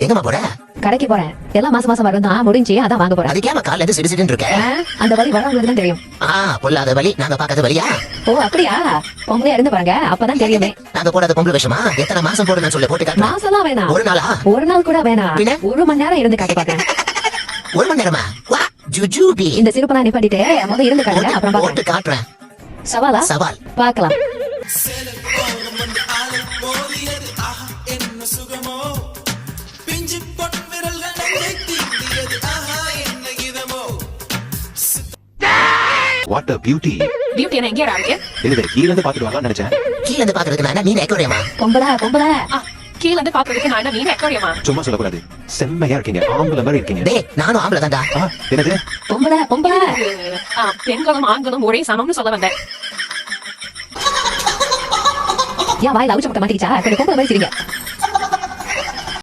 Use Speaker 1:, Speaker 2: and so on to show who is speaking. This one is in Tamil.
Speaker 1: எங்கம்மா போற?
Speaker 2: கடைக்கு போறேன். எல்லாம் மாசம் மாசம் வரும் தான் முடிஞ்சு அதான் வாங்க போறேன்.
Speaker 1: அதுக்கே கால்ல இருந்து சிடிசிடின்னு இருக்க.
Speaker 2: அந்த வலி வரவங்களுக்கு தான் தெரியும்.
Speaker 1: பொல்லாத வலி நாங்க பாக்காத வலியா?
Speaker 2: ஓ அப்படியா? பொம்பளையா இருந்து பாருங்க அப்பதான் தெரியுமே.
Speaker 1: நாங்க போடாத பொம்பளை விஷயமா? எத்தனை மாசம் போடுன்னு சொல்லி போட்டு காட்டு.
Speaker 2: மாசம்லாம் வேணாம்.
Speaker 1: ஒரு நாளா?
Speaker 2: ஒரு நாள் கூட வேணாம். 1 மணி நேரம் இருந்து காட்டி பாக்கேன்.
Speaker 1: 1 மணி நேரமா? வா ஜுஜுபி.
Speaker 2: இந்த சிரிப்பெல்லாம் நிப்பாட்டிட்டு முதல்ல இருந்து காட்டுங்க அப்புறம்
Speaker 1: போட்டு காட்டுறேன்.
Speaker 2: சவாலா?
Speaker 1: சவால்
Speaker 2: பாக்கலாம்.
Speaker 3: What a beauty.
Speaker 4: பியூட்டி என்ன எங்க இருக்கு?
Speaker 3: இல்ல கீழ இருந்து பாத்துட்டு வரலாம்னு நினைச்சேன்.
Speaker 1: கீழ இருந்து பாக்குறதுக்கு நான் மீன் அக்வேரியமா?
Speaker 2: பொம்பளை
Speaker 4: கீழ இருந்து பாக்குறதுக்கு நான் என்ன மீன் அக்வேரியமா?
Speaker 3: சும்மா சொல்லக்கூடாது. செம்மையா இருக்கீங்க. ஆம்பளை மாதிரி இருக்கீங்க.
Speaker 1: டேய் நானும் ஆம்பளை தான்டா.
Speaker 3: என்னது?
Speaker 2: பொம்பளை
Speaker 4: பெண்களும் ஆண்களும் ஒரே சமம்னு சொல்ல வந்தேன்.
Speaker 2: ஏன் வாயில அவுச்சு போட்ட மாட்டீச்சா? பொம்பளை மாதிரி சிரிங்க.